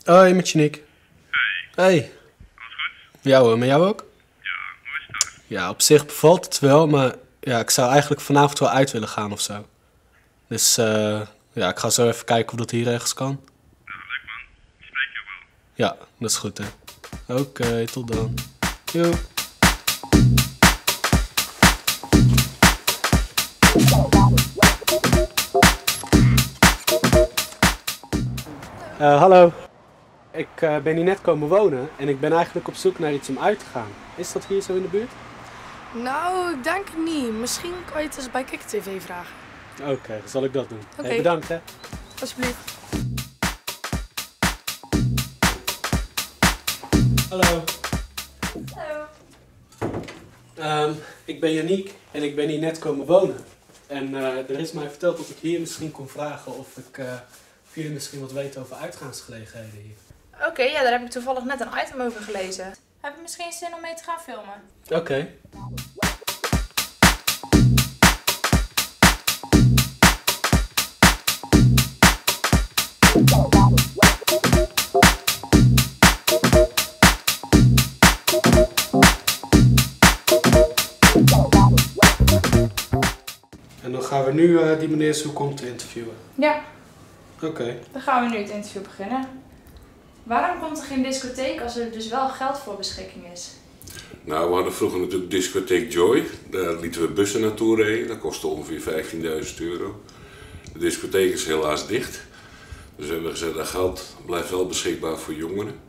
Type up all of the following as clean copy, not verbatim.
Hoi, met Janiek. Hey. Alles goed? Ja hoor, met jou ook? Ja, hoe is het thuis? Ja, op zich bevalt het wel, maar ja, ik zou eigenlijk vanavond wel uit willen gaan of zo. Dus ja, ik ga zo even kijken of dat hier ergens kan. Ja, leuk man. Ik spreek je ook wel. Ja, dat is goed hè. Oké, tot dan. Yo. Hallo. Ik ben hier net komen wonen en ik ben eigenlijk op zoek naar iets om uit te gaan. Is dat hier zo in de buurt? Nou, ik denk het niet. Misschien kan je het eens bij Kik TV vragen. Oké, dan zal ik dat doen. Oké. Hey, bedankt hè. Alsjeblieft. Hallo. Hallo. Ik ben Janiek en ik ben hier net komen wonen. En er is mij verteld dat ik hier misschien kon vragen of jullie misschien wat weten over uitgaansgelegenheden hier. Oké, ja, daar heb ik toevallig net een item over gelezen. Heb je misschien zin om mee te gaan filmen? Oké. En dan gaan we nu die meneer zoeken om te interviewen. Ja, Oké. dan gaan we nu het interview beginnen. Waarom komt er geen discotheek als er dus wel geld voor beschikking is? Nou, we hadden vroeger natuurlijk discotheek Joy. Daar lieten we bussen naartoe rijden. Dat kostte ongeveer 15.000 euro. De discotheek is helaas dicht. Dus we hebben gezegd dat geld blijft wel beschikbaar voor jongeren.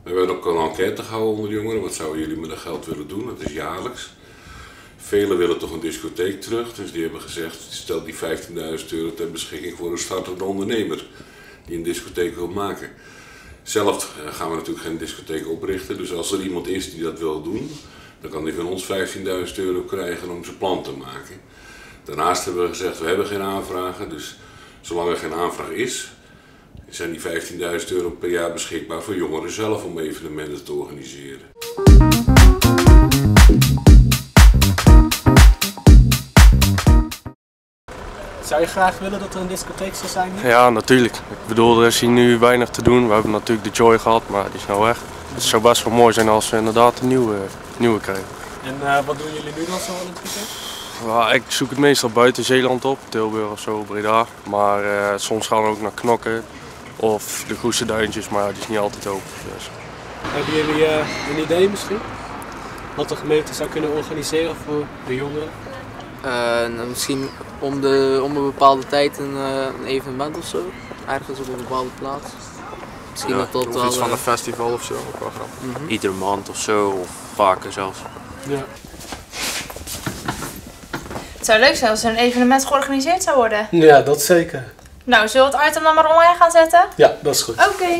We hebben ook een enquête gehouden onder jongeren. Wat zouden jullie met dat geld willen doen? Dat is jaarlijks. Velen willen toch een discotheek terug. Dus die hebben gezegd, stel die 15.000 euro ter beschikking voor een startende ondernemer. Die een discotheek wil maken. Zelf gaan we natuurlijk geen discotheek oprichten, dus als er iemand is die dat wil doen, dan kan die van ons 15.000 euro krijgen om zijn plan te maken. Daarnaast hebben we gezegd, we hebben geen aanvragen, dus zolang er geen aanvraag is, zijn die 15.000 euro per jaar beschikbaar voor jongeren zelf om evenementen te organiseren. Zou je graag willen dat er een discotheek zou zijn hier? Ja, natuurlijk. Ik bedoel, er is hier nu weinig te doen. We hebben natuurlijk de Joy gehad, maar die is nou weg. Het zou best wel mooi zijn als we inderdaad een nieuwe krijgen. En wat doen jullie nu dan zo in het weekend? Ja, ik zoek het meestal buiten Zeeland op, Tilburg of zo, Breda. Maar soms gaan we ook naar Knokken of de Goese Duintjes, maar die is niet altijd open. Dus. Hebben jullie een idee misschien? Wat de gemeente zou kunnen organiseren voor de jongeren? Nou, misschien om een bepaalde tijd een evenement of zo. Ergens op een bepaalde plaats. Misschien dat dat wel... iets van een festival of zo. Ook wel grappig. Iedere maand of zo, of vaker zelfs. Ja. Het zou leuk zijn als er een evenement georganiseerd zou worden. Ja, dat zeker. Nou, zullen we het item dan maar online gaan zetten? Ja, dat is goed. Oké.